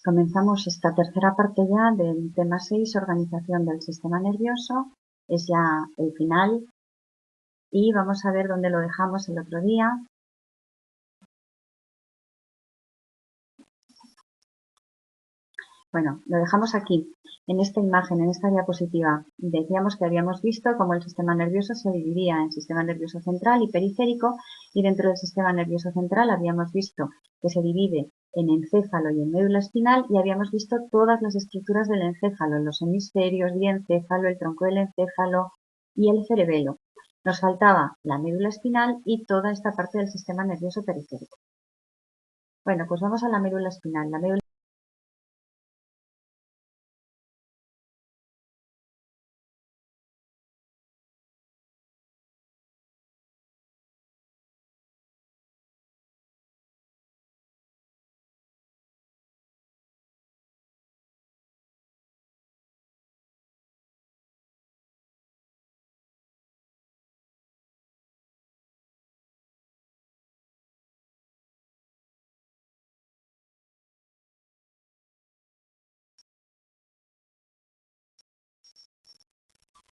Comenzamos esta tercera parte ya del tema 6, organización del sistema nervioso. Es ya el final y vamos a ver dónde lo dejamos el otro día. Bueno, lo dejamos aquí, en esta imagen, en esta diapositiva. Decíamos que habíamos visto cómo el sistema nervioso se dividía en sistema nervioso central y periférico, y dentro del sistema nervioso central habíamos visto que se divide en encéfalo y en médula espinal, y habíamos visto todas las estructuras del encéfalo, los hemisferios, diencéfalo, el tronco del encéfalo y el cerebelo. Nos faltaba la médula espinal y toda esta parte del sistema nervioso periférico. Bueno, pues vamos a la médula espinal. La médula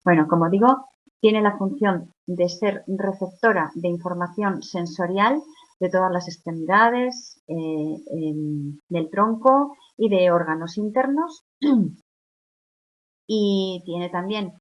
Bueno, como digo, tiene la función de ser receptora de información sensorial de todas las extremidades, del tronco y de órganos internos, y tiene también,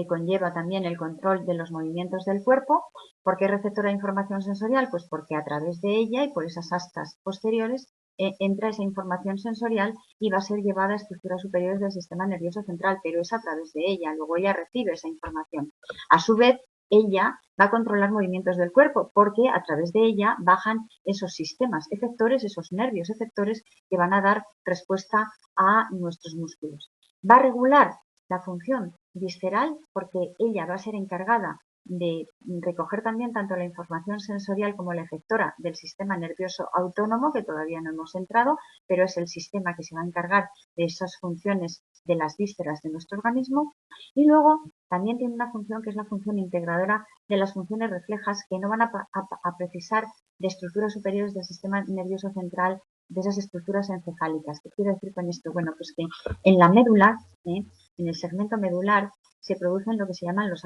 conlleva también el control de los movimientos del cuerpo. ¿Por qué receptora de información sensorial? Pues porque a través de ella y por esas astas posteriores entra esa información sensorial y va a ser llevada a estructuras superiores del sistema nervioso central, pero es a través de ella. Luego ella recibe esa información. A su vez, ella va a controlar movimientos del cuerpo porque a través de ella bajan esos sistemas efectores, esos nervios efectores que van a dar respuesta a nuestros músculos. Va a regular la función visceral porque ella va a ser encargada de recoger también tanto la información sensorial como la efectora del sistema nervioso autónomo, que todavía no hemos entrado, pero es el sistema que se va a encargar de esas funciones de las vísceras de nuestro organismo. Y luego también tiene una función que es la función integradora de las funciones reflejas, que no van a precisar de estructuras superiores del sistema nervioso central, de esas estructuras encefálicas. ¿Qué quiero decir con esto? Bueno, pues que en la médula, en el segmento medular, se producen lo que se llaman los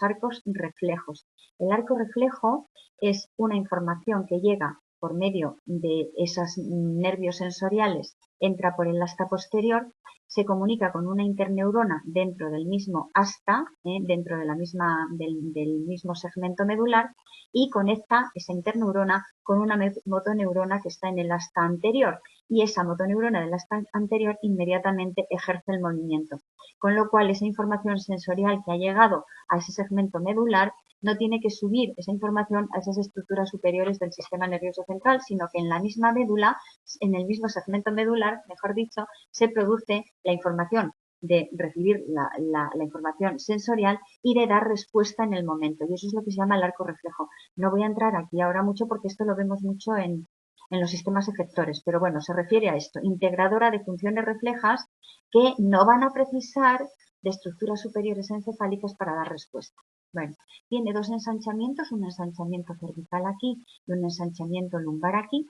arcos reflejos. El arco reflejo es una información que llega por medio de esos nervios sensoriales, entra por el asta posterior, se comunica con una interneurona dentro del mismo asta, dentro de del mismo segmento medular, y conecta esa interneurona con una motoneurona que está en el asta anterior, y esa motoneurona del asta anterior inmediatamente ejerce el movimiento. Con lo cual, esa información sensorial que ha llegado a ese segmento medular no tiene que subir esa información a esas estructuras superiores del sistema nervioso central, sino que en la misma médula, en el mismo segmento medular, mejor dicho, se produce la información de recibir la información sensorial y de dar respuesta en el momento. Y eso es lo que se llama el arco reflejo. No voy a entrar aquí ahora mucho porque esto lo vemos mucho en los sistemas efectores, pero bueno, se refiere a esto, integradora de funciones reflejas que no van a precisar de estructuras superiores encefálicas para dar respuesta. Bueno, tiene dos ensanchamientos, un ensanchamiento cervical aquí y un ensanchamiento lumbar aquí,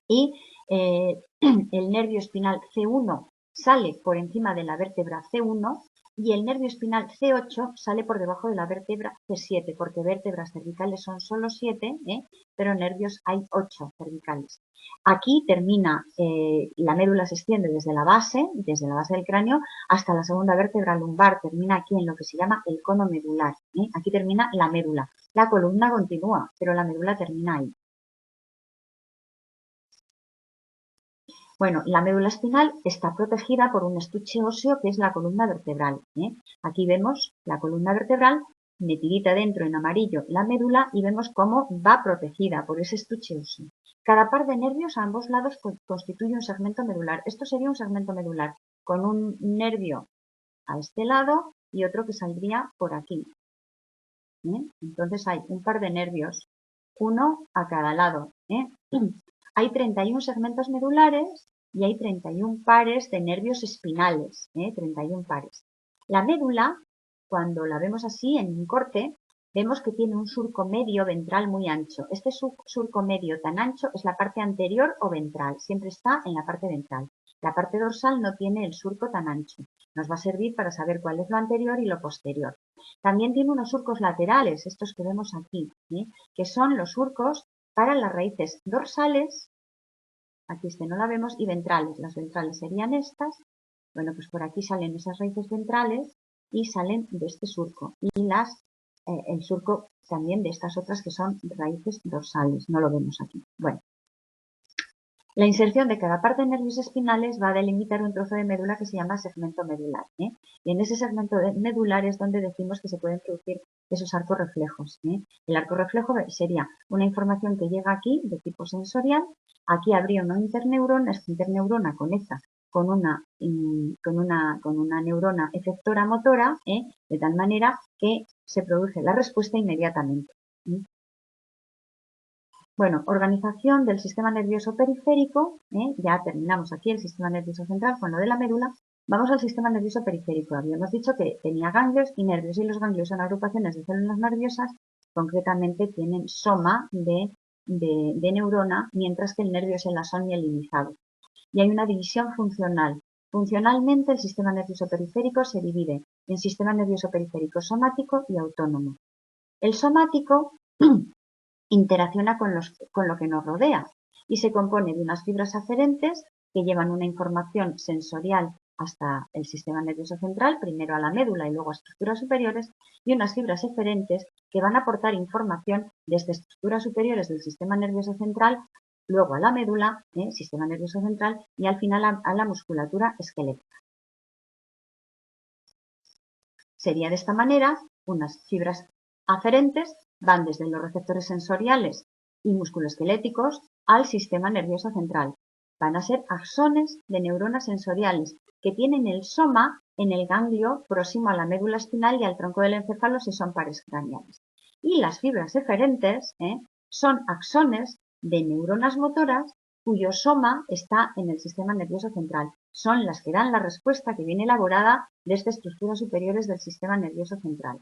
y el nervio espinal C1 sale por encima de la vértebra C1 y el nervio espinal C8 sale por debajo de la vértebra C7, porque vértebras cervicales son solo 7, pero nervios hay 8 cervicales. Aquí termina, la médula se extiende desde la base del cráneo hasta la segunda vértebra lumbar, termina aquí en lo que se llama el cono medular. Aquí termina la médula. La columna continúa, pero la médula termina ahí. Bueno, la médula espinal está protegida por un estuche óseo que es la columna vertebral. Aquí vemos la columna vertebral, metidita dentro en amarillo la médula, y vemos cómo va protegida por ese estuche óseo. Cada par de nervios a ambos lados constituye un segmento medular. Esto sería un segmento medular con un nervio a este lado y otro que saldría por aquí. Entonces hay un par de nervios, uno a cada lado. Hay 31 segmentos medulares y hay 31 pares de nervios espinales, 31 pares. La médula, cuando la vemos así en un corte, vemos que tiene un surco medio ventral muy ancho. Este surco medio tan ancho es la parte anterior o ventral, siempre está en la parte ventral. La parte dorsal no tiene el surco tan ancho. Nos va a servir para saber cuál es lo anterior y lo posterior. También tiene unos surcos laterales, estos que vemos aquí, que son los surcos para las raíces dorsales, aquí no la vemos, y ventrales. Las ventrales serían estas. Bueno, pues por aquí salen esas raíces ventrales y salen de este surco. Y el surco también de estas otras que son raíces dorsales. No lo vemos aquí. Bueno. La inserción de cada parte de nervios espinales va a delimitar un trozo de médula que se llama segmento medular. Y en ese segmento medular es donde decimos que se pueden producir esos arcos reflejos. El arco reflejo sería una información que llega aquí de tipo sensorial. Aquí habría una interneurona, esta interneurona conecta con una neurona efectora motora, de tal manera que se produce la respuesta inmediatamente. Bueno, organización del sistema nervioso periférico, ya terminamos aquí el sistema nervioso central con lo de la médula. Vamos al sistema nervioso periférico. Habíamos dicho que tenía ganglios y nervios, y los ganglios son agrupaciones de células nerviosas, concretamente tienen soma de neurona, mientras que el nervio es el asón mielinizado. Y hay una división funcional. Funcionalmente, el sistema nervioso periférico se divide en sistema nervioso periférico somático y autónomo. El somático interacciona con lo que nos rodea y se compone de unas fibras aferentes que llevan una información sensorial hasta el sistema nervioso central, primero a la médula y luego a estructuras superiores, y unas fibras eferentes que van a aportar información desde estructuras superiores del sistema nervioso central, luego a la médula, sistema nervioso central, y al final a la musculatura esquelética. Sería de esta manera: unas fibras aferentes van desde los receptores sensoriales y musculoesqueléticos al sistema nervioso central. Van a ser axones de neuronas sensoriales que tienen el soma en el ganglio próximo a la médula espinal y al tronco del encéfalo si son pares craneales. Y las fibras eferentes son axones de neuronas motoras cuyo soma está en el sistema nervioso central. Son las que dan la respuesta que viene elaborada desde estructuras superiores del sistema nervioso central.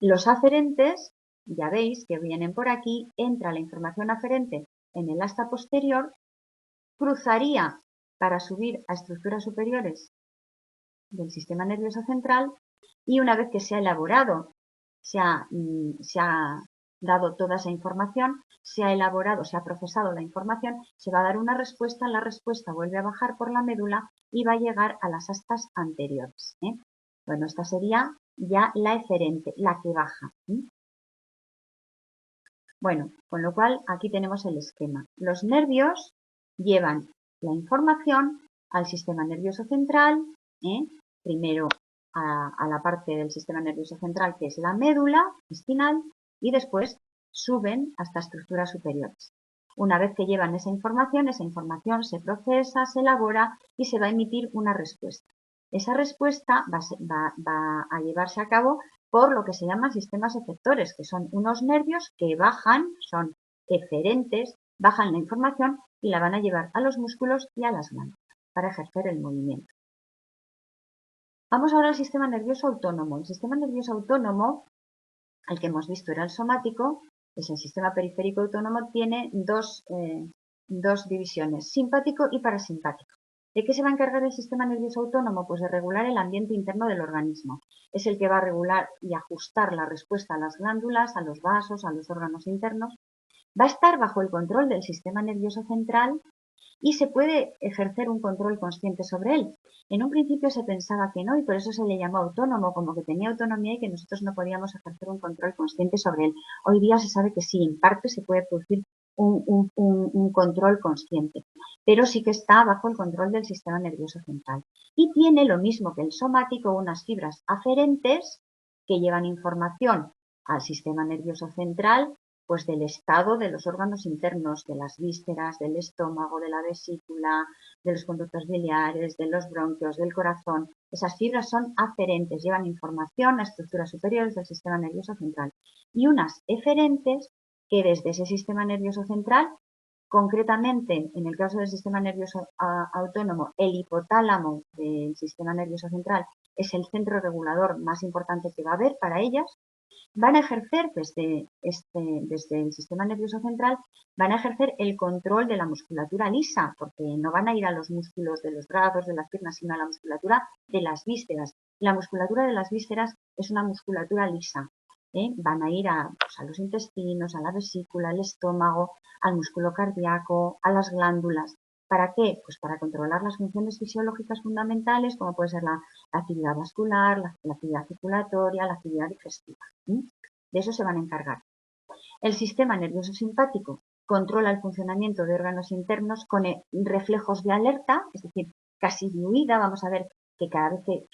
Los aferentes, ya veis que vienen por aquí, entra la información aferente en el asta posterior, cruzaría para subir a estructuras superiores del sistema nervioso central, y una vez que se ha elaborado, se ha dado toda esa información, se ha procesado la información, se va a dar una respuesta, la respuesta vuelve a bajar por la médula y va a llegar a las astas anteriores. Bueno, esta sería ya la eferente, la que baja. Bueno, con lo cual aquí tenemos el esquema. Los nervios llevan la información al sistema nervioso central, primero a la parte del sistema nervioso central que es la médula espinal, y después suben hasta estructuras superiores. Una vez que llevan esa información se procesa, se elabora y se va a emitir una respuesta. Esa respuesta va a llevarse a cabo por lo que se llaman sistemas efectores, que son unos nervios que bajan, son eferentes, bajan la información y la van a llevar a los músculos y a las glándulas para ejercer el movimiento. Vamos ahora al sistema nervioso autónomo. El sistema nervioso autónomo, el que hemos visto era el somático, pues el sistema periférico autónomo tiene dos divisiones, simpático y parasimpático. ¿De qué se va a encargar el sistema nervioso autónomo? Pues de regular el ambiente interno del organismo. Es el que va a regular y ajustar la respuesta a las glándulas, a los vasos, a los órganos internos. Va a estar bajo el control del sistema nervioso central y se puede ejercer un control consciente sobre él. En un principio se pensaba que no, y por eso se le llamó autónomo, como que tenía autonomía y que nosotros no podíamos ejercer un control consciente sobre él. Hoy día se sabe que sí, en parte se puede producir un control consciente, pero sí que está bajo el control del sistema nervioso central. Y tiene lo mismo que el somático, unas fibras aferentes que llevan información al sistema nervioso central, pues del estado de los órganos internos, de las vísceras, del estómago, de la vesícula, de los conductos biliares, de los bronquios, del corazón. Esas fibras son aferentes, llevan información a estructuras superiores del sistema nervioso central. Y unas eferentes que desde ese sistema nervioso central, concretamente en el caso del sistema nervioso autónomo, el hipotálamo del sistema nervioso central es el centro regulador más importante que va a haber para ellas, van a ejercer desde el sistema nervioso central, van a ejercer el control de la musculatura lisa, porque no van a ir a los músculos de los brazos, de las piernas, sino a la musculatura de las vísceras. La musculatura de las vísceras es una musculatura lisa. Van a ir pues, a los intestinos, a la vesícula, al estómago, al músculo cardíaco, a las glándulas. ¿Para qué? Pues para controlar las funciones fisiológicas fundamentales, como puede ser la actividad vascular, la actividad circulatoria, la actividad digestiva. De eso se van a encargar. El sistema nervioso simpático controla el funcionamiento de órganos internos con reflejos de alerta, es decir, casi de huida. Vamos a ver que cada vez que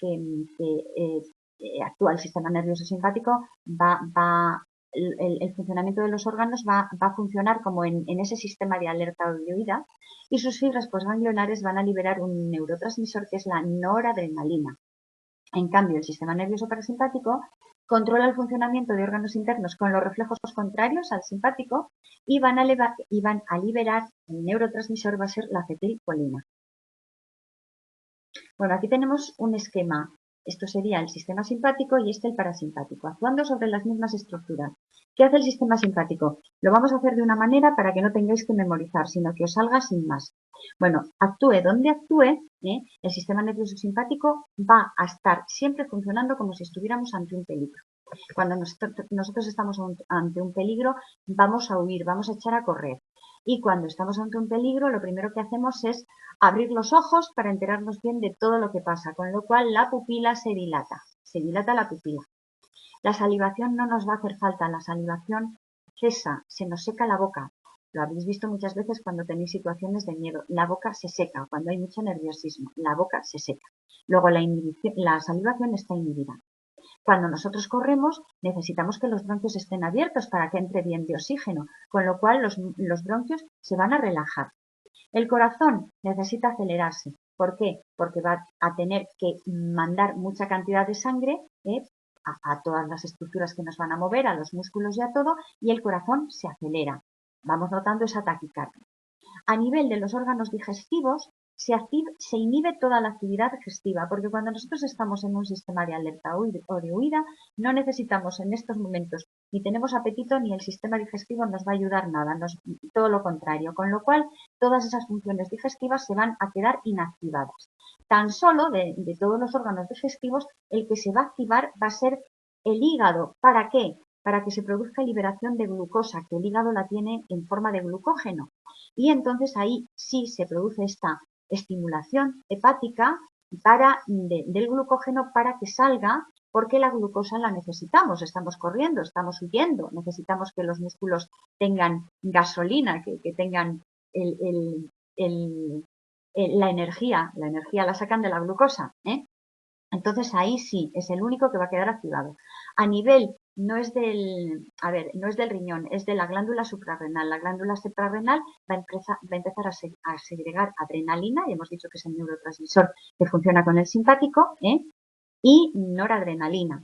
actúa el sistema nervioso simpático, el funcionamiento de los órganos va a funcionar como en ese sistema de alerta o de huida, y sus fibras postganglionares van a liberar un neurotransmisor que es la noradrenalina. En cambio, el sistema nervioso parasimpático controla el funcionamiento de órganos internos con los reflejos contrarios al simpático y van a liberar el neurotransmisor, va a ser la acetilcolina. Bueno, aquí tenemos un esquema. Esto sería el sistema simpático y el parasimpático, actuando sobre las mismas estructuras. ¿Qué hace el sistema simpático? Lo vamos a hacer de una manera para que no tengáis que memorizar, sino que os salga sin más. Bueno, actúe donde actúe, el sistema nervioso simpático va a estar siempre funcionando como si estuviéramos ante un peligro. Cuando nosotros estamos ante un peligro, vamos a huir, vamos a echar a correr. Y cuando estamos ante un peligro, lo primero que hacemos es abrir los ojos para enterarnos bien de todo lo que pasa, con lo cual la pupila se dilata la pupila. La salivación no nos va a hacer falta, la salivación cesa, se nos seca la boca. Lo habéis visto muchas veces cuando tenéis situaciones de miedo. La boca se seca, cuando hay mucho nerviosismo, la boca se seca. Luego la salivación está inhibida. Cuando nosotros corremos, necesitamos que los bronquios estén abiertos para que entre bien de oxígeno, con lo cual los bronquios se van a relajar. El corazón necesita acelerarse. ¿Por qué? Porque va a tener que mandar mucha cantidad de sangre a todas las estructuras que nos van a mover, a los músculos y a todo, y el corazón se acelera. Vamos notando esa taquicardia. A nivel de los órganos digestivos, se inhibe toda la actividad digestiva, porque cuando nosotros estamos en un sistema de alerta o de huida, no necesitamos en estos momentos ni tenemos apetito ni el sistema digestivo nos va a ayudar nada, todo lo contrario, con lo cual todas esas funciones digestivas se van a quedar inactivadas. Tan solo de todos los órganos digestivos, el que se va a activar va a ser el hígado. ¿Para qué? Para que se produzca liberación de glucosa, que el hígado la tiene en forma de glucógeno. Y entonces ahí sí se produce esta estimulación hepática del glucógeno para que salga, porque la glucosa la necesitamos, estamos corriendo, estamos huyendo, necesitamos que los músculos tengan gasolina, que tengan la energía la sacan de la glucosa, Entonces ahí sí, es el único que va a quedar activado. A nivel, no es del riñón, es de la glándula suprarrenal. La glándula suprarrenal va a empezar a segregar adrenalina, y hemos dicho que es el neurotransmisor que funciona con el simpático, y noradrenalina.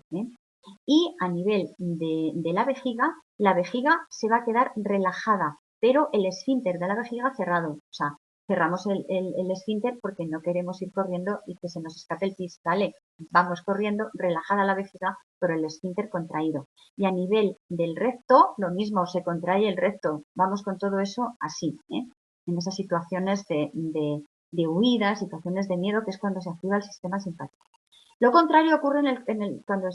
Y a nivel de la vejiga se va a quedar relajada, pero el esfínter de la vejiga cerrado. O sea, cerramos el esfínter porque no queremos ir corriendo y que se nos escape el pis, ¿vale? Vamos corriendo, relajada la vejiga, pero el esfínter contraído. Y a nivel del recto, lo mismo, se contrae el recto. Vamos con todo eso así, en esas situaciones de huida, situaciones de miedo, que es cuando se activa el sistema simpático. Lo contrario ocurre cuando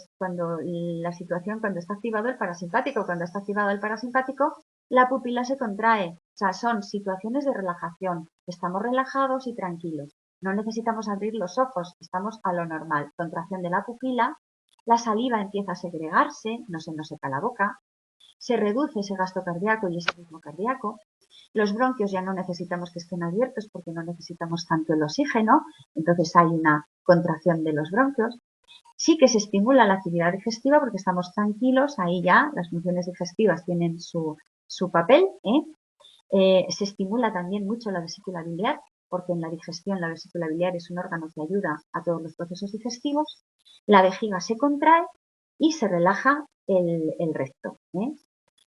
está activado el parasimpático. Cuando está activado el parasimpático, la pupila se contrae. O sea, son situaciones de relajación. Estamos relajados y tranquilos. No necesitamos abrir los ojos, estamos a lo normal. Contracción de la pupila, la saliva empieza a segregarse, no se nos seca la boca, se reduce ese gasto cardíaco y ese ritmo cardíaco. Los bronquios ya no necesitamos que estén abiertos porque no necesitamos tanto el oxígeno, entonces hay una contracción de los bronquios. Sí que se estimula la actividad digestiva porque estamos tranquilos, ahí ya las funciones digestivas tienen su papel. Se estimula también mucho la vesícula biliar, porque en la digestión la vesícula biliar es un órgano que ayuda a todos los procesos digestivos. La vejiga se contrae y se relaja el recto.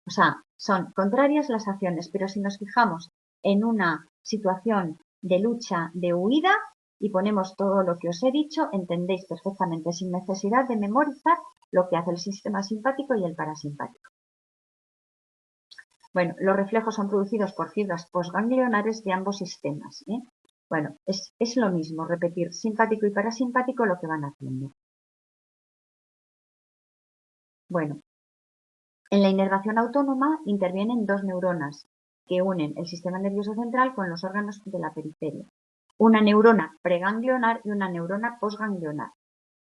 O sea, son contrarias las acciones, pero si nos fijamos en una situación de lucha, de huida, y ponemos todo lo que os he dicho, entendéis perfectamente sin necesidad de memorizar lo que hace el sistema simpático y el parasimpático. Bueno, los reflejos son producidos por fibras postganglionares de ambos sistemas. Bueno, es lo mismo, repetir simpático y parasimpático lo que van haciendo. Bueno, en la inervación autónoma intervienen dos neuronas que unen el sistema nervioso central con los órganos de la periferia. Una neurona preganglionar y una neurona postganglionar.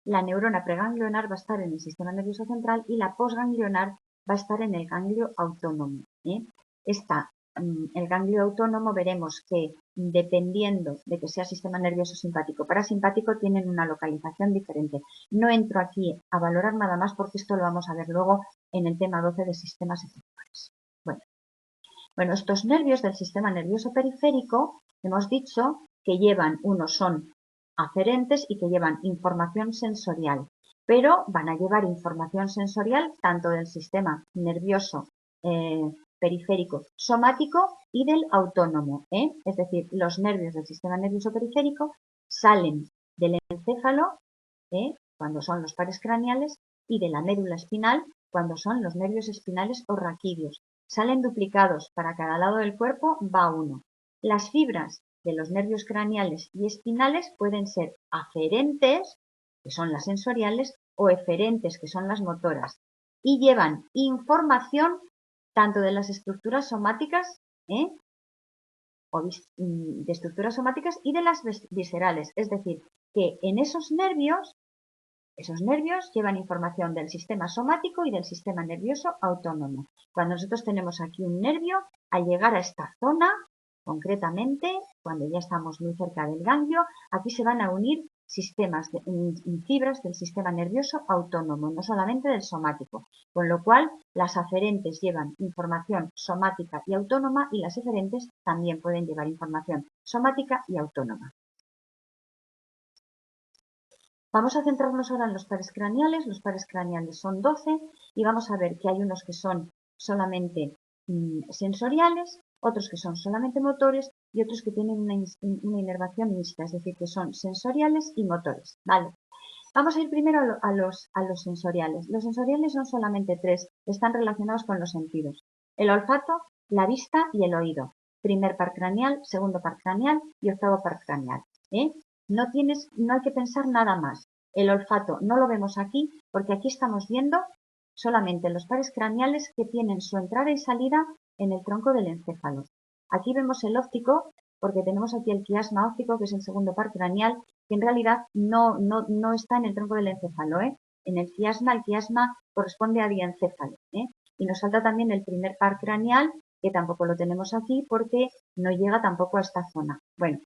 La neurona preganglionar va a estar en el sistema nervioso central y la postganglionar va a estar en el ganglio autónomo. El ganglio autónomo veremos que dependiendo de que sea sistema nervioso simpático o parasimpático tienen una localización diferente. No entro aquí a valorar nada más porque esto lo vamos a ver luego en el tema 12 de sistemas efectores. Bueno, estos nervios del sistema nervioso periférico hemos dicho que unos son aferentes y que llevan información sensorial, pero van a llevar información sensorial tanto del sistema nervioso periférico somático y del autónomo. Es decir, los nervios del sistema nervioso periférico salen del encéfalo cuando son los pares craneales y de la médula espinal cuando son los nervios espinales o raquídeos. Salen duplicados, para cada lado del cuerpo va uno. Las fibras de los nervios craneales y espinales pueden ser aferentes, que son las sensoriales, o eferentes, que son las motoras, y llevan información tanto de las estructuras somáticas, de estructuras somáticas y de las viscerales. Es decir, que en esos nervios llevan información del sistema somático y del sistema nervioso autónomo. Cuando nosotros tenemos aquí un nervio, al llegar a esta zona, concretamente, cuando ya estamos muy cerca del ganglio, aquí se van a unir fibras del sistema nervioso autónomo, no solamente del somático, con lo cual las aferentes llevan información somática y autónoma y las eferentes también pueden llevar información somática y autónoma. Vamos a centrarnos ahora en los pares craneales. Los pares craneales son 12 y vamos a ver que hay unos que son solamente sensoriales, otros que son solamente motores y otros que tienen una inervación mixta, es decir, que son sensoriales y motores. Vale. Vamos a ir primero a los sensoriales. Los sensoriales son solamente 3, están relacionados con los sentidos. El olfato, la vista y el oído. Primer par craneal, segundo par craneal y octavo par craneal. No hay que pensar nada más. El olfato no lo vemos aquí porque aquí estamos viendo solamente los pares craneales que tienen su entrada y salida en el tronco del encéfalo. Aquí vemos el óptico porque tenemos aquí el quiasma óptico, que es el segundo par craneal, que en realidad no está en el tronco del encéfalo. En el quiasma corresponde a diencéfalo. Y nos falta también el primer par craneal, que tampoco lo tenemos aquí porque no llega tampoco a esta zona. Bueno,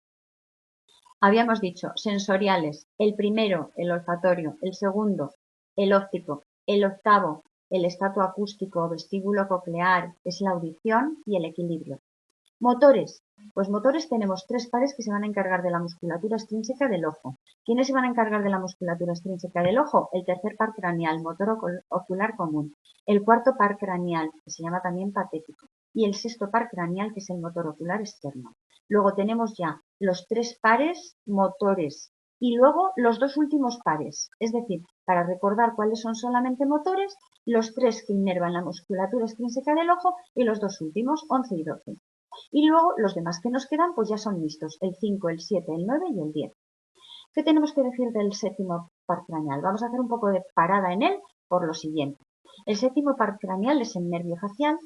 habíamos dicho sensoriales, el primero, el olfatorio, el segundo, el óptico, el octavo, el estato acústico o vestíbulo coclear, es la audición y el equilibrio. Motores. Pues motores tenemos 3 pares que se van a encargar de la musculatura extrínseca del ojo. ¿Quiénes se van a encargar de la musculatura extrínseca del ojo? El tercer par craneal, motor ocular común. El cuarto par craneal, que se llama también patético. Y el sexto par craneal, que es el motor ocular externo. Luego tenemos ya los 3 pares motores y luego los 2 últimos pares. Es decir, para recordar cuáles son solamente motores, los 3 que inervan la musculatura extrínseca del ojo y los 2 últimos, 11 y 12. Y luego los demás que nos quedan pues ya son mixtos, el 5, el 7, el 9 y el 10. ¿Qué tenemos que decir del séptimo par craneal? Vamos a hacer un poco de parada en él por lo siguiente. El séptimo par craneal es el nervio facial,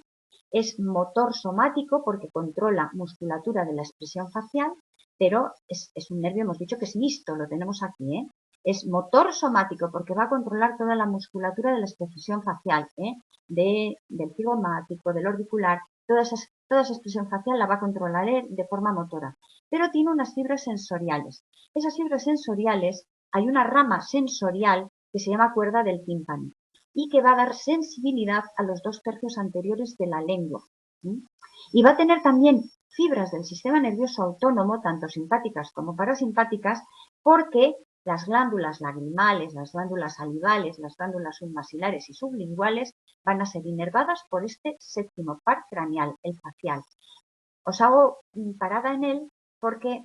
es motor somático porque controla musculatura de la expresión facial, pero es un nervio, hemos dicho que es mixto, lo tenemos aquí, Es motor somático porque va a controlar toda la musculatura de la expresión facial, del cigomático, del orbicular, toda esa expresión facial la va a controlar de forma motora, pero tiene unas fibras sensoriales. Esas fibras sensoriales, hay una rama sensorial que se llama cuerda del tímpano y que va a dar sensibilidad a los 2 tercios anteriores de la lengua. Y va a tener también fibras del sistema nervioso autónomo, tanto simpáticas como parasimpáticas, porque las glándulas lagrimales, las glándulas salivales, las glándulas submaxilares y sublinguales van a ser inervadas por este séptimo par craneal, el facial. Os hago parada en él porque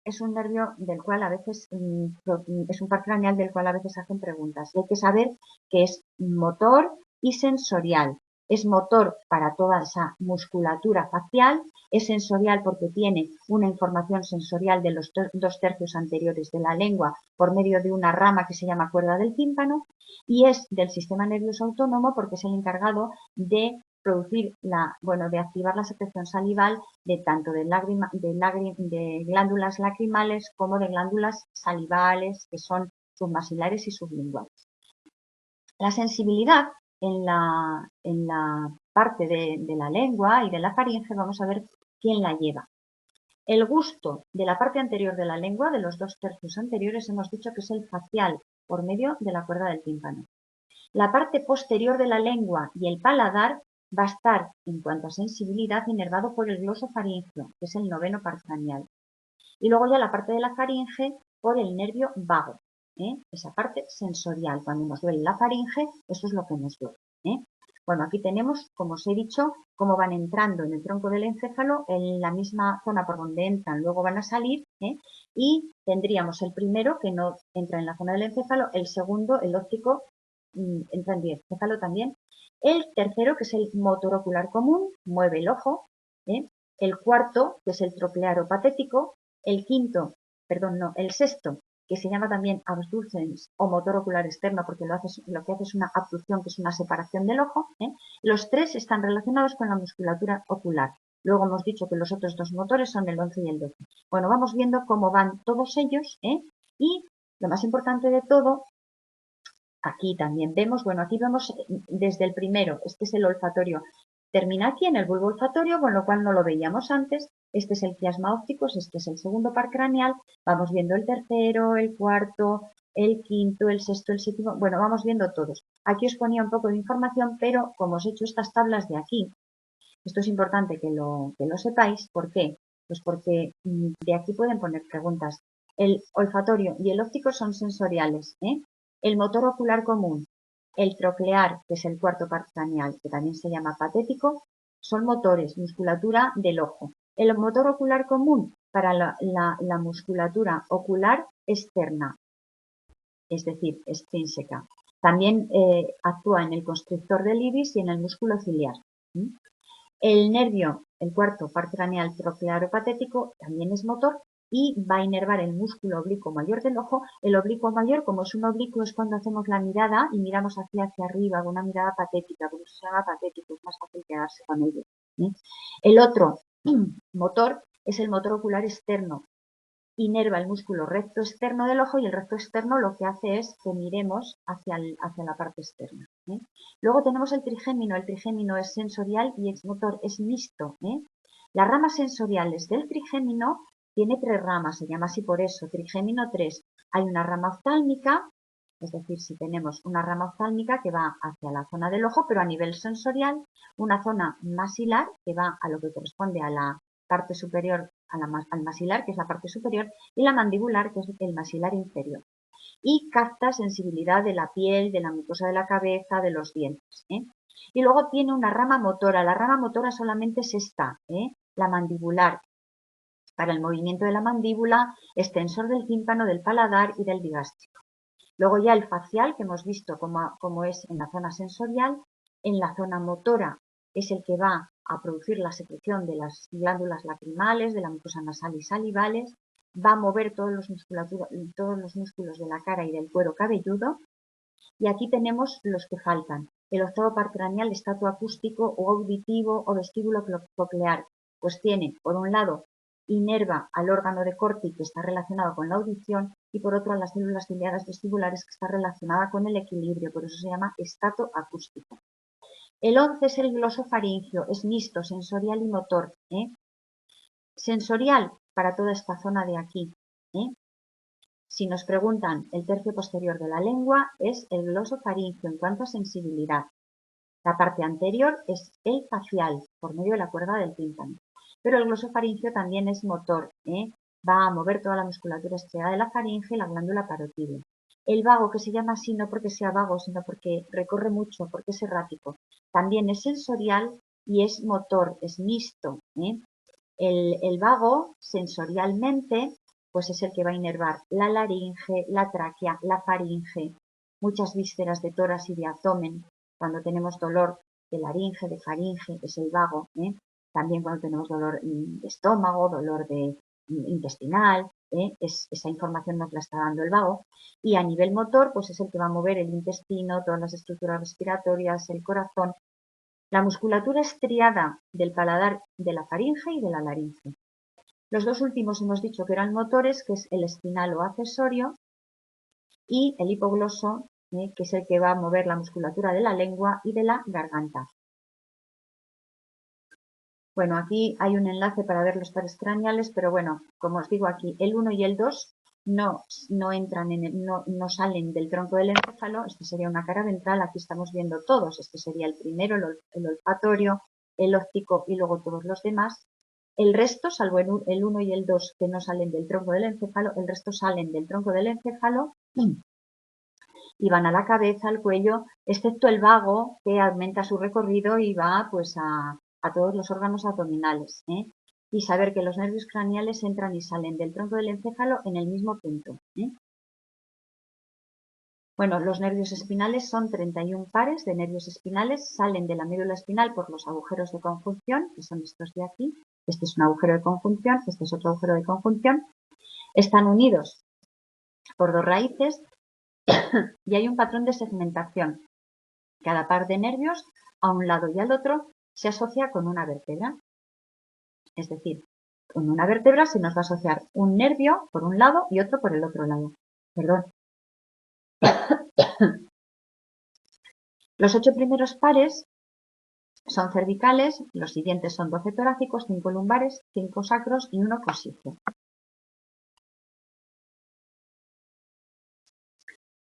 es un nervio del cual a veces, es un par craneal del cual a veces hacen preguntas. Y hay que saber que es motor y sensorial. Es motor para toda esa musculatura facial, es sensorial porque tiene una información sensorial de los 2/3 anteriores de la lengua por medio de una rama que se llama cuerda del tímpano, y es del sistema nervioso autónomo porque es el encargado de producir de activar la secreción salival de tanto de glándulas lacrimales como de glándulas salivales, que son submaxilares y sublinguales. La sensibilidad en la parte de la lengua y de la faringe, vamos a ver quién la lleva. El gusto de la parte anterior de la lengua, de los 2/3 anteriores, hemos dicho que es el facial, por medio de la cuerda del tímpano. La parte posterior de la lengua y el paladar va a estar, en cuanto a sensibilidad, inervado por el glosofaringeo, que es el 9º par craneal. Y luego ya la parte de la faringe por el nervio vago, esa parte sensorial. Cuando nos duele la faringe, eso es lo que nos duele. Bueno, aquí tenemos, como os he dicho, cómo van entrando en el tronco del encéfalo, en la misma zona por donde entran, luego van a salir, y tendríamos el primero, que no entra en la zona del encéfalo, el segundo, el óptico, entra en el encéfalo también, el tercero, que es el motor ocular común, mueve el ojo, el cuarto, que es el troclearo patético, el sexto, que se llama también abducens o motor ocular externo, porque lo que hace es una abducción, que es una separación del ojo. Los tres están relacionados con la musculatura ocular. Luego hemos dicho que los otros dos motores son el 11 y el 12. Bueno, vamos viendo cómo van todos ellos, y lo más importante de todo, aquí también vemos, aquí vemos desde el primero, este es el olfatorio, termina aquí en el bulbo olfatorio, con lo cual no lo veíamos antes. Este es el quiasma ópticos, este es el segundo par craneal, vamos viendo el tercero, el cuarto, el quinto, el sexto, el séptimo, bueno, vamos viendo todos. Aquí os ponía un poco de información, pero como os he hecho estas tablas de aquí, esto es importante que lo sepáis. ¿Por qué? Pues porque de aquí pueden poner preguntas. El olfatorio y el óptico son sensoriales, El motor ocular común, el troclear, que es el cuarto par craneal, que también se llama patético, son motores, musculatura del ojo. El motor ocular común para la musculatura ocular externa, es decir, extrínseca. También actúa en el constrictor del iris y en el músculo ciliar. El nervio, el cuarto par craneal troclearo patético, también es motor y va a inervar el músculo oblicuo mayor del ojo. El oblicuo mayor, como es un oblicuo, es cuando hacemos la mirada y miramos hacia arriba, una mirada patética, por eso se llama patético, es más fácil quedarse con ello. El otro motor es el motor ocular externo. Inerva el músculo recto externo del ojo y el recto externo lo que hace es que miremos hacia la parte externa. Luego tenemos el trigémino es sensorial y es motor, es mixto. Las ramas sensoriales del trigémino tiene 3 ramas, se llama así por eso, trigémino 3. Hay una rama oftálmica, es decir, si tenemos una rama oftálmica que va hacia la zona del ojo, pero a nivel sensorial, una zona masilar que va a lo que corresponde a la parte superior, al masilar, que es la parte superior, y la mandibular, que es el masilar inferior. Y capta sensibilidad de la piel, de la mucosa de la cabeza, de los dientes. Y luego tiene una rama motora. La rama motora solamente es esta, la mandibular, para el movimiento de la mandíbula, extensor del tímpano, del paladar y del digástrico. Luego ya el facial, que hemos visto cómo es en la zona sensorial. En la zona motora es el que va a producir la secreción de las glándulas lacrimales, de la mucosa nasal y salivales, va a mover todos los músculos de la cara y del cuero cabelludo. Y aquí tenemos los que faltan. El octavo par craneal, estato acústico o auditivo o vestíbulo coclear. Pues tiene, por un lado, inerva al órgano de Corti, que está relacionado con la audición, y por otro a las células ciliadas vestibulares, que está relacionada con el equilibrio, por eso se llama estato acústico. El 11 es el glosofaringeo, es mixto, sensorial y motor. Sensorial para toda esta zona de aquí. Si nos preguntan el tercio posterior de la lengua, es el glosofaringeo en cuanto a sensibilidad. La parte anterior es el facial, por medio de la cuerda del tímpano. Pero el glosofaringeo también es motor, va a mover toda la musculatura estriada de la faringe y la glándula parotídea. El vago, que se llama así no porque sea vago, sino porque recorre mucho, porque es errático, también es sensorial y es motor, es mixto. El vago, sensorialmente, pues es el que va a inervar la laringe, la tráquea, la faringe, muchas vísceras de tórax y de abdomen. Cuando tenemos dolor de laringe, de faringe, es el vago, ¿eh? También cuando tenemos dolor de estómago, dolor intestinal, esa información nos la está dando el vago. Y a nivel motor, pues es el que va a mover el intestino, todas las estructuras respiratorias, el corazón. La musculatura estriada del paladar, de la faringe y de la laringe. Los dos últimos hemos dicho que eran motores, que es el espinal o accesorio, y el hipogloso, que es el que va a mover la musculatura de la lengua y de la garganta. Bueno, aquí hay un enlace para ver los pares craneales, pero bueno, como os digo aquí, el 1 y el 2 no entran no salen del tronco del encéfalo. Este sería una cara ventral, aquí estamos viendo todos. Este sería el primero, el olfatorio, el óptico y luego todos los demás. El resto, salvo el 1 y el 2 que no salen del tronco del encéfalo, el resto salen del tronco del encéfalo y van a la cabeza, al cuello, excepto el vago, que aumenta su recorrido y va pues a todos los órganos abdominales. Y saber que los nervios craneales entran y salen del tronco del encéfalo en el mismo punto. Bueno, los nervios espinales son 31 pares de nervios espinales, salen de la médula espinal por los agujeros de conjunción, que son estos de aquí. Este es un agujero de conjunción, este es otro agujero de conjunción. Están unidos por dos raíces y hay un patrón de segmentación. Cada par de nervios, a un lado y al otro, se asocia con una vértebra. Es decir, con una vértebra se nos va a asociar un nervio por un lado y otro por el otro lado. Perdón. Los 8 primeros pares son cervicales, los siguientes son 12 torácicos, 5 lumbares, 5 sacros y 1 cosicio.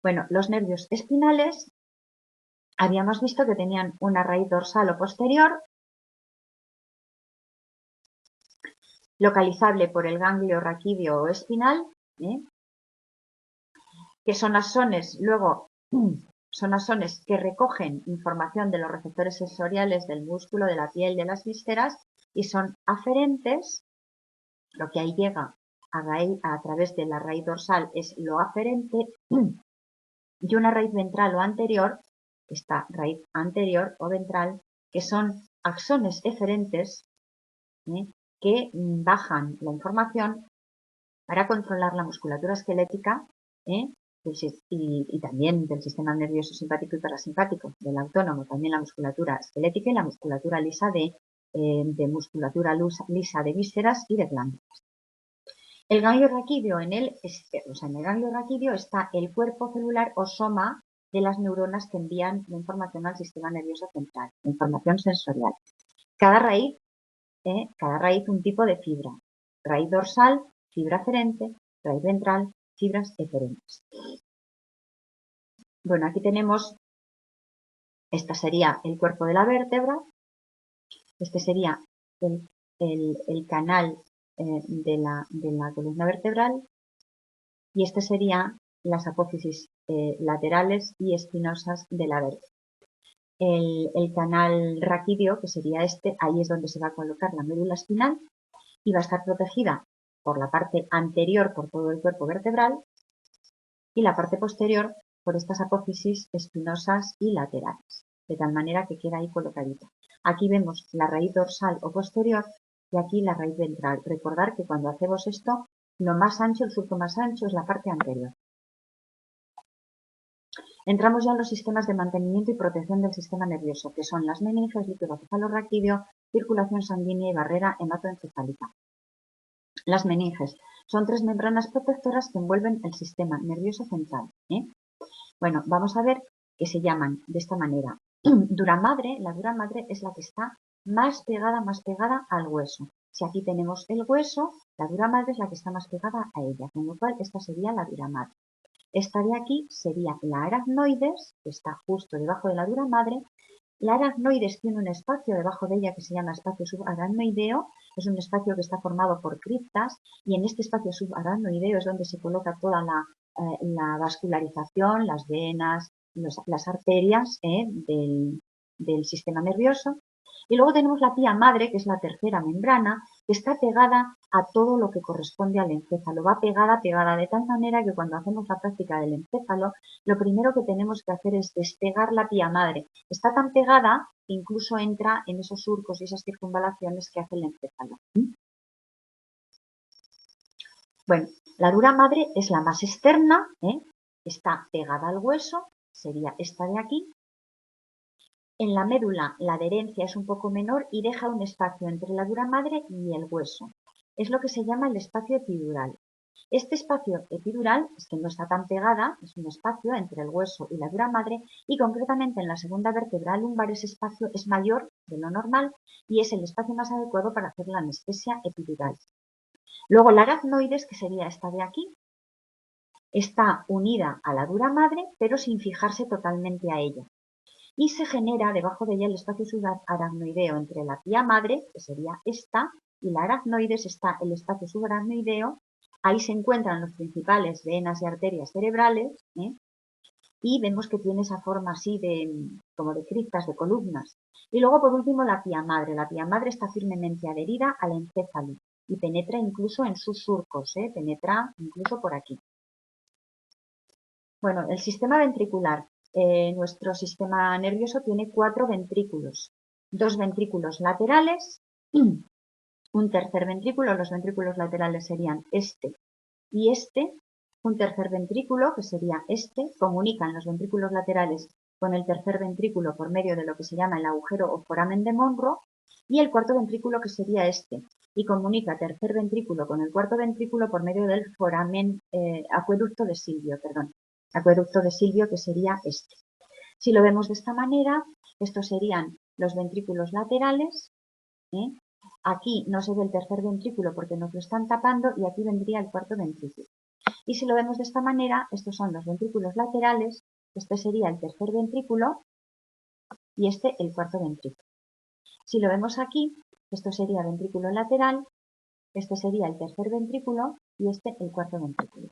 Bueno, los nervios espinales habíamos visto que tenían una raíz dorsal o posterior, localizable por el ganglio raquídeo o espinal, que son axones, luego son axones que recogen información de los receptores sensoriales del músculo, de la piel, de las vísceras, y son aferentes. Lo que ahí llega a través de la raíz dorsal es lo aferente, y una raíz ventral o anterior, esta raíz anterior o ventral, que son axones eferentes, que bajan la información para controlar la musculatura esquelética y también del sistema nervioso simpático y parasimpático, del autónomo, también la musculatura esquelética y la musculatura lisa de musculatura lisa de vísceras y de glándulas. El ganglio raquídeo, en el ganglio raquídeo está el cuerpo celular o soma de las neuronas que envían la información al sistema nervioso central, la información sensorial. Cada raíz un tipo de fibra. Raíz dorsal, fibra aferente, raíz ventral, fibras eferentes. Bueno, aquí tenemos, esta sería el cuerpo de la vértebra, este sería el canal de la columna vertebral y este serían las apófisis laterales y espinosas de la vértebra. El canal raquídeo, que sería este, ahí es donde se va a colocar la médula espinal y va a estar protegida por la parte anterior por todo el cuerpo vertebral y la parte posterior por estas apófisis espinosas y laterales, de tal manera que queda ahí colocadita. Aquí vemos la raíz dorsal o posterior y aquí la raíz ventral. Recordar que cuando hacemos esto, lo más ancho, el surco más ancho es la parte anterior. Entramos ya en los sistemas de mantenimiento y protección del sistema nervioso, que son las meninges, líquido cefalorraquídeo, circulación sanguínea y barrera hematoencefálica. Las meninges son 3 membranas protectoras que envuelven el sistema nervioso central. Bueno, vamos a ver que se llaman de esta manera. Duramadre, la duramadre es la que está más pegada al hueso. Si aquí tenemos el hueso, la duramadre es la que está más pegada a ella, con lo cual esta sería la duramadre. Esta de aquí sería la aracnoides, que está justo debajo de la duramadre. La aracnoides tiene un espacio debajo de ella que se llama espacio subaracnoideo, es un espacio que está formado por criptas y en este espacio subaracnoideo es donde se coloca toda la vascularización, las venas, las arterias del sistema nervioso. Y luego tenemos la pía madre, que es la tercera membrana, que está pegada a todo lo que corresponde al encéfalo. Va pegada, de tal manera que cuando hacemos la práctica del encéfalo, lo primero que tenemos que hacer es despegar la pía madre. Está tan pegada que incluso entra en esos surcos y esas circunvalaciones que hace el encéfalo. Bueno, la dura madre es la más externa, está pegada al hueso, sería esta de aquí. En la médula la adherencia es un poco menor y deja un espacio entre la dura madre y el hueso. Es lo que se llama el espacio epidural. Este espacio epidural es que no está tan pegada, es un espacio entre el hueso y la dura madre y concretamente en la segunda vértebra lumbar ese espacio es mayor de lo normal y es el espacio más adecuado para hacer la anestesia epidural. Luego la aracnoides, que sería esta de aquí, está unida a la dura madre pero sin fijarse totalmente a ella. Y se genera debajo de ella el espacio subaracnoideo entre la pía madre, que sería esta, y la aracnoides está el espacio subaracnoideo. Ahí se encuentran los principales venas y arterias cerebrales, y vemos que tiene esa forma así como de criptas, de columnas. Y luego, por último, la pía madre. La pía madre está firmemente adherida al encéfalo y penetra incluso en sus surcos, penetra incluso por aquí. Bueno, el sistema ventricular. Nuestro sistema nervioso tiene 4 ventrículos. 2 ventrículos laterales, un tercer ventrículo. Los ventrículos laterales serían este y este. Un tercer ventrículo, que sería este, comunican los ventrículos laterales con el tercer ventrículo por medio de lo que se llama el agujero o foramen de Monro, y el cuarto ventrículo, que sería este, y comunica tercer ventrículo con el cuarto ventrículo por medio del foramen, acueducto de Silvio, acueducto de Silvio, que sería este. Si lo vemos de esta manera, estos serían los ventrículos laterales, aquí no se ve el tercer ventrículo porque nos lo están tapando y aquí vendría el cuarto ventrículo. Y si lo vemos de esta manera, estos son los ventrículos laterales, este sería el tercer ventrículo y este el cuarto ventrículo. Si lo vemos aquí, esto sería ventrículo lateral, este sería el tercer ventrículo y este el cuarto ventrículo.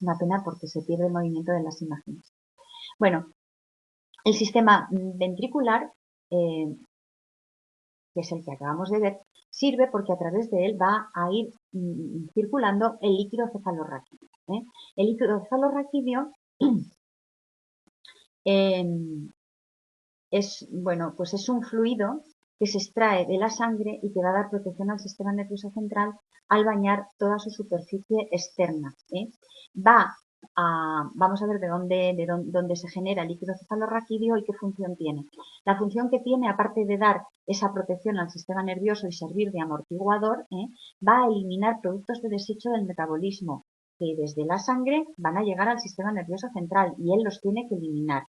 Una pena porque se pierde el movimiento de las imágenes. Bueno, el sistema ventricular, que es el que acabamos de ver, sirve porque a través de él va a ir circulando el líquido cefalorraquídeo. El líquido cefalorraquídeo es un fluido que se extrae de la sangre y que va a dar protección al sistema nervioso central al bañar toda su superficie externa. Vamos a ver de dónde se genera el líquido cefalorraquídeo y qué función tiene. La función que tiene, aparte de dar esa protección al sistema nervioso y servir de amortiguador, va a eliminar productos de desecho del metabolismo que desde la sangre van a llegar al sistema nervioso central y él los tiene que eliminar.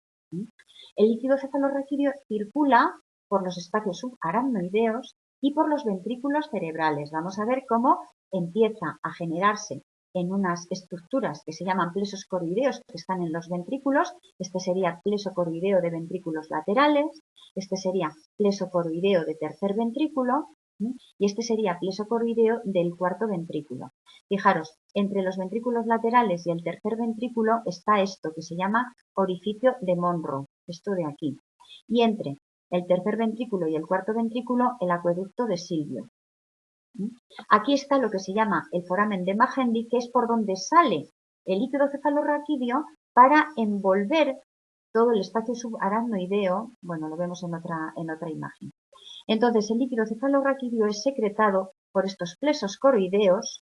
El líquido cefalorraquídeo circula por los espacios subaracnoideos y por los ventrículos cerebrales. Vamos a ver cómo empieza a generarse en unas estructuras que se llaman plesos coroideos que están en los ventrículos. Este sería pleso coroideo de ventrículos laterales, este sería pleso coroideo de tercer ventrículo y este sería pleso coroideo del cuarto ventrículo. Fijaros, entre los ventrículos laterales y el tercer ventrículo está esto que se llama orificio de Monro, esto de aquí. Y entre el tercer ventrículo y el cuarto ventrículo, el acueducto de Silvio. Aquí está lo que se llama el foramen de Magendie, que es por donde sale el líquido cefalorraquídeo para envolver todo el espacio subaracnoideo. Bueno, lo vemos en otra imagen. Entonces, el líquido cefalorraquídeo es secretado por estos plesos coroideos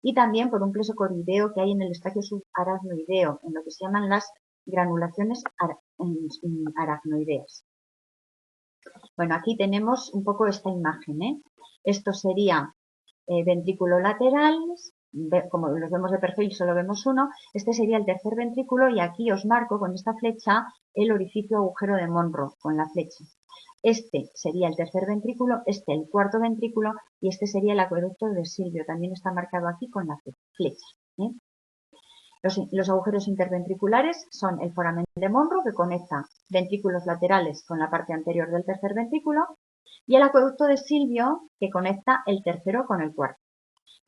y también por un pleso coroideo que hay en el espacio subaracnoideo, en lo que se llaman las granulaciones aracnoideas. Bueno, aquí tenemos un poco esta imagen. Esto sería ventrículo lateral, como los vemos de perfil solo vemos uno, este sería el tercer ventrículo y aquí os marco con esta flecha el orificio agujero de Monro, con la flecha. Este sería el tercer ventrículo, este el cuarto ventrículo y este sería el acueducto de Silvio, también está marcado aquí con la flecha. Los agujeros interventriculares son el foramen de Monro, que conecta ventrículos laterales con la parte anterior del tercer ventrículo, y el acueducto de Silvio, que conecta el tercero con el cuarto.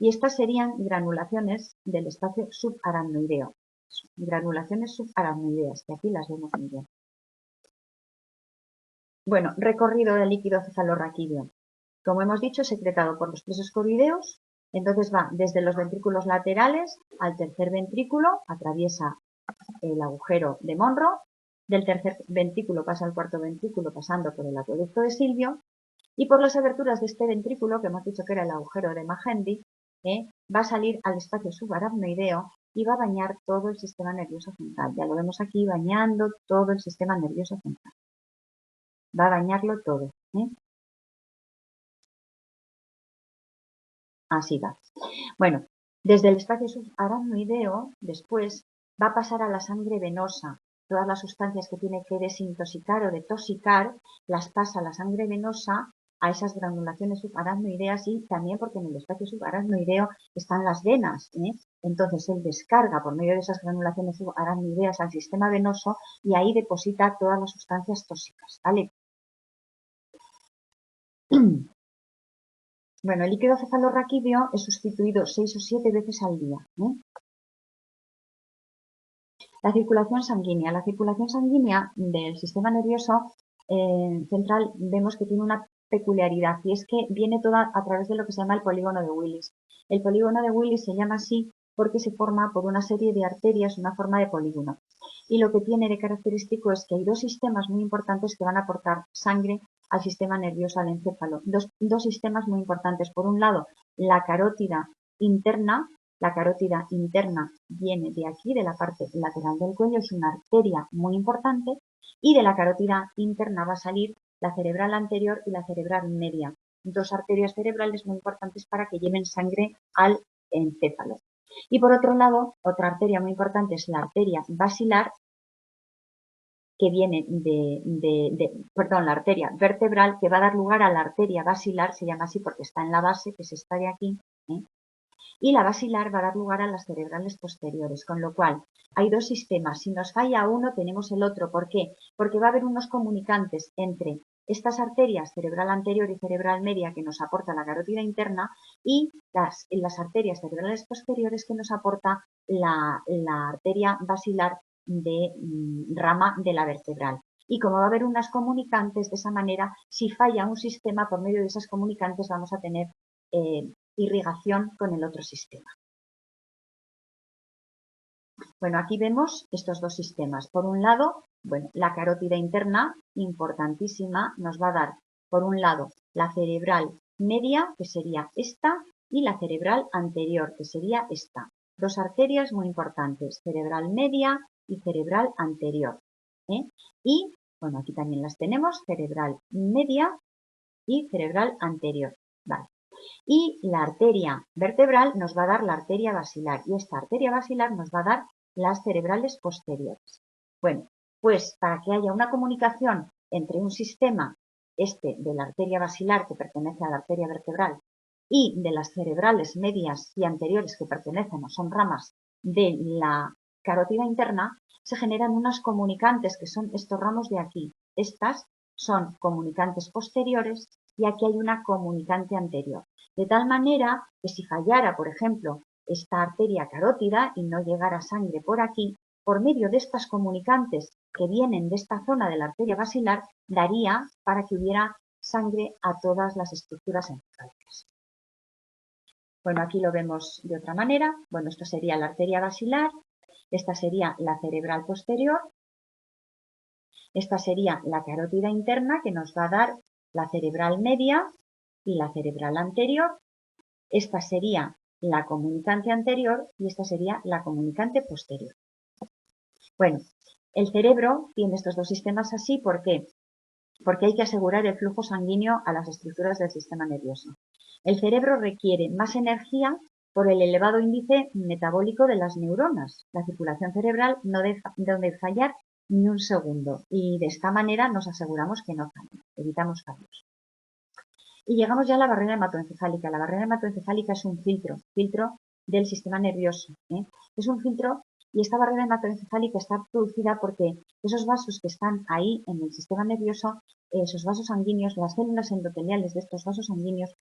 Y estas serían granulaciones del espacio subaracnoideo. Granulaciones subaracnoideas, que aquí las vemos muy bien. Bueno, recorrido del líquido cefalorraquídeo. Como hemos dicho, es secretado por los plexos coroideos, entonces va desde los ventrículos laterales al tercer ventrículo, atraviesa el agujero de Monro, del tercer ventrículo pasa al cuarto ventrículo pasando por el acueducto de Silvio, y por las aberturas de este ventrículo, que hemos dicho que era el agujero de Magendie, va a salir al espacio subaracnoideo y va a bañar todo el sistema nervioso central. Ya lo vemos aquí bañando todo el sistema nervioso central. Va a bañarlo todo. Así va. Bueno, desde el espacio subaracnoideo, después va a pasar a la sangre venosa. Todas las sustancias que tiene que desintoxicar o detoxicar las pasa a la sangre venosa a esas granulaciones subaracnoideas y también porque en el espacio subaracnoideo están las venas. Entonces él descarga por medio de esas granulaciones subaracnoideas al sistema venoso y ahí deposita todas las sustancias tóxicas. ¿Vale? Bueno, el líquido cefalorraquídeo es sustituido 6 o 7 veces al día. La circulación sanguínea. La circulación sanguínea del sistema nervioso central vemos que tiene una peculiaridad y es que viene toda a través de lo que se llama el polígono de Willis. El polígono de Willis se llama así porque se forma por una serie de arterias, una forma de polígono. Y lo que tiene de característico es que hay dos sistemas muy importantes que van a aportar sangre al sistema nervioso, al encéfalo. Dos sistemas muy importantes. Por un lado, la carótida interna. La carótida interna viene de aquí, de la parte lateral del cuello, es una arteria muy importante, y de la carótida interna va a salir la cerebral anterior y la cerebral media. Dos arterias cerebrales muy importantes para que lleven sangre al encéfalo. Y por otro lado, otra arteria muy importante es la arteria basilar, que viene la arteria vertebral, que va a dar lugar a la arteria basilar, se llama así porque está en la base, que es esta de aquí, y la basilar va a dar lugar a las cerebrales posteriores, con lo cual hay dos sistemas. Si nos falla uno, tenemos el otro. ¿Por qué? Porque va a haber unos comunicantes entre estas arterias cerebral anterior y cerebral media que nos aporta la carótida interna y las arterias cerebrales posteriores que nos aporta la arteria basilar de rama de la vertebral. Y como va a haber unas comunicantes, de esa manera, si falla un sistema, por medio de esas comunicantes vamos a tener irrigación con el otro sistema. Bueno, aquí vemos estos dos sistemas. Por un lado, bueno, la carótida interna, importantísima, nos va a dar, por un lado, la cerebral media, que sería esta, y la cerebral anterior, que sería esta. Dos arterias muy importantes, cerebral media y cerebral anterior. Y, bueno, aquí también las tenemos, cerebral media y cerebral anterior. Vale. Y la arteria vertebral nos va a dar la arteria basilar y esta arteria basilar nos va a dar las cerebrales posteriores. Bueno, pues para que haya una comunicación entre un sistema, este de la arteria basilar que pertenece a la arteria vertebral y de las cerebrales medias y anteriores que pertenecen o son ramas de la carótida interna, se generan unas comunicantes que son estos ramos de aquí. Estas son comunicantes posteriores y aquí hay una comunicante anterior. De tal manera que si fallara, por ejemplo, esta arteria carótida y no llegara sangre por aquí, por medio de estas comunicantes que vienen de esta zona de la arteria basilar, daría para que hubiera sangre a todas las estructuras encefálicas. Bueno, aquí lo vemos de otra manera. Bueno, esto sería la arteria basilar, esta sería la cerebral posterior, esta sería la carótida interna que nos va a dar la cerebral media y la cerebral anterior. Esta sería la comunicante anterior y esta sería la comunicante posterior. Bueno, el cerebro tiene estos dos sistemas así, ¿por qué? Porque hay que asegurar el flujo sanguíneo a las estructuras del sistema nervioso. El cerebro requiere más energía por el elevado índice metabólico de las neuronas. La circulación cerebral no debe fallar ni un segundo y de esta manera nos aseguramos que no falle, evitamos fallos. Y llegamos ya a la barrera hematoencefálica. La barrera hematoencefálica es un filtro del sistema nervioso. Es un filtro y esta barrera hematoencefálica está producida porque esos vasos que están ahí en el sistema nervioso, esos vasos sanguíneos, las células endoteliales de estos vasos sanguíneos,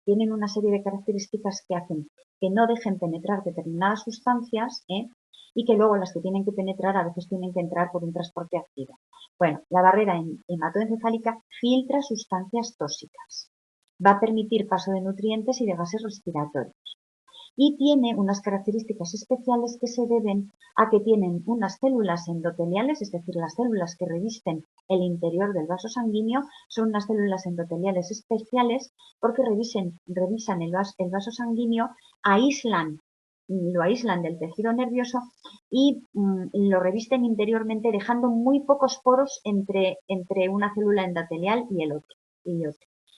tienen una serie de características que hacen que no dejen penetrar determinadas sustancias y que luego las que tienen que penetrar a veces tienen que entrar por un transporte activo. Bueno, la barrera hematoencefálica filtra sustancias tóxicas. va a permitir paso de nutrientes y de gases respiratorios. Y tiene unas características especiales que se deben a que tienen unas células endoteliales, es decir, las células que revisten el interior del vaso sanguíneo son unas células endoteliales especiales porque revisan el vaso sanguíneo, lo aíslan del tejido nervioso y lo revisten interiormente dejando muy pocos poros entre una célula endotelial y el otro.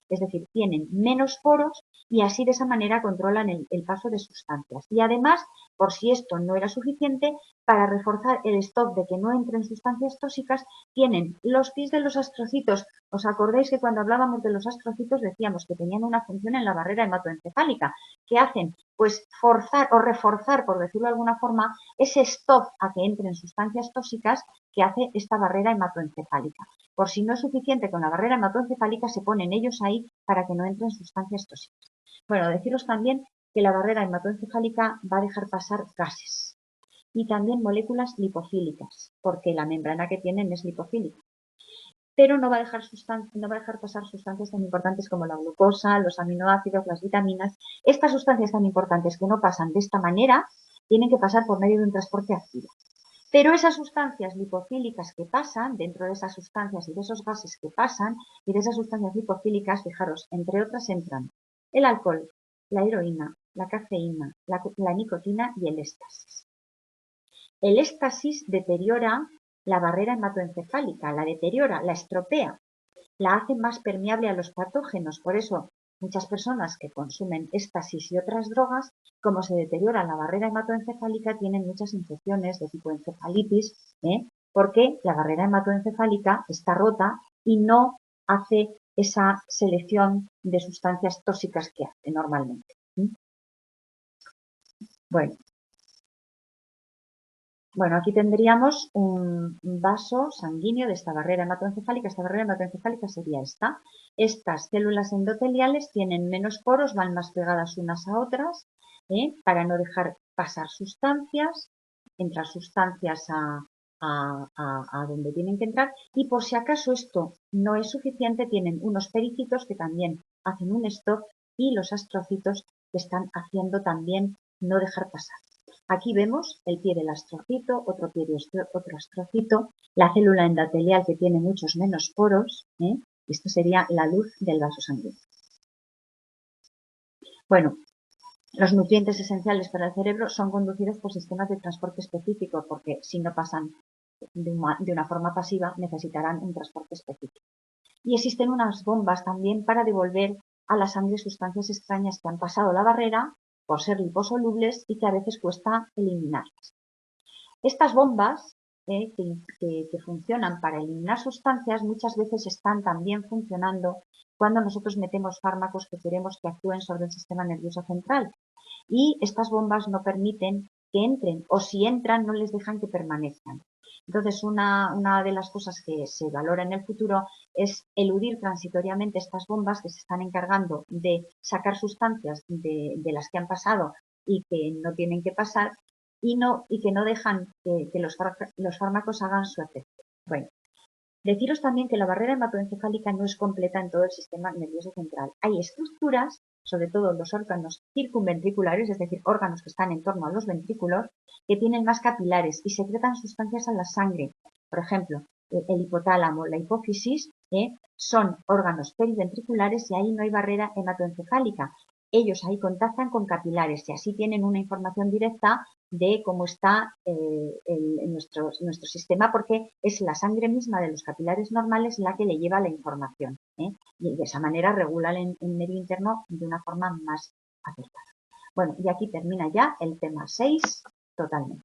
Es decir, tienen menos poros y así de esa manera controlan el paso de sustancias. Y además, por si esto no era suficiente, para reforzar el stop de que no entren sustancias tóxicas, tienen los pis de los astrocitos. ¿Os acordáis que cuando hablábamos de los astrocitos decíamos que tenían una función en la barrera hematoencefálica? ¿Qué hacen? Pues forzar o reforzar, por decirlo de alguna forma, ese stop a que entren sustancias tóxicas que hace esta barrera hematoencefálica. Por si no es suficiente con la barrera hematoencefálica, se ponen ellos ahí para que no entren sustancias tóxicas. Bueno, deciros también que la barrera hematoencefálica va a dejar pasar gases y también moléculas lipofílicas, porque la membrana que tienen es lipofílica. Pero no va a dejar pasar sustancias tan importantes como la glucosa, los aminoácidos, las vitaminas. Estas sustancias tan importantes que no pasan de esta manera tienen que pasar por medio de un transporte activo. Pero esas sustancias lipofílicas que pasan, dentro de esas sustancias y de esos gases que pasan, y de esas sustancias lipofílicas, fijaros, entre otras entran el alcohol, la heroína, la cafeína, la nicotina y el éxtasis. El éxtasis deteriora la barrera hematoencefálica, la deteriora, la estropea, la hace más permeable a los patógenos. Por eso, muchas personas que consumen éxtasis y otras drogas, como se deteriora la barrera hematoencefálica, tienen muchas infecciones de tipo encefalitis, porque la barrera hematoencefálica está rota y no hace esa selección de sustancias tóxicas que hace normalmente. Bueno, aquí tendríamos un vaso sanguíneo de esta barrera hematoencefálica. Esta barrera hematoencefálica sería esta. Estas células endoteliales tienen menos poros, van más pegadas unas a otras, para no dejar pasar sustancias, entrar sustancias a donde tienen que entrar. Y por si acaso esto no es suficiente, tienen unos pericitos que también hacen un stop y los astrocitos que están haciendo también no dejar pasar. Aquí vemos el pie del astrocito, otro pie de otro astrocito, la célula endotelial que tiene muchos menos poros. Esto sería la luz del vaso sanguíneo. Bueno, los nutrientes esenciales para el cerebro son conducidos por sistemas de transporte específico, porque si no pasan de una forma pasiva necesitarán un transporte específico. Y existen unas bombas también para devolver a la sangre sustancias extrañas que han pasado la barrera por ser liposolubles y que a veces cuesta eliminarlas. Estas bombas que funcionan para eliminar sustancias muchas veces están también funcionando cuando nosotros metemos fármacos que queremos que actúen sobre el sistema nervioso central. Y estas bombas no permiten que entren, o si entran no les dejan que permanezcan. Entonces, una de las cosas que se valora en el futuro es eludir transitoriamente estas bombas que se están encargando de sacar sustancias de las que han pasado y que no tienen que pasar y que no dejan que los fármacos hagan su efecto. Bueno, deciros también que la barrera hematoencefálica no es completa en todo el sistema nervioso central. Hay estructuras, sobre todo los órganos circunventriculares, es decir, órganos que están en torno a los ventrículos, que tienen más capilares y secretan sustancias a la sangre. Por ejemplo, el hipotálamo, la hipófisis, son órganos periventriculares y ahí no hay barrera hematoencefálica. Ellos ahí contactan con capilares y así tienen una información directa de cómo está nuestro sistema, porque es la sangre misma de los capilares normales la que le lleva la información. Y de esa manera regula el medio interno de una forma más acertada. Bueno, y aquí termina ya el tema 6 totalmente.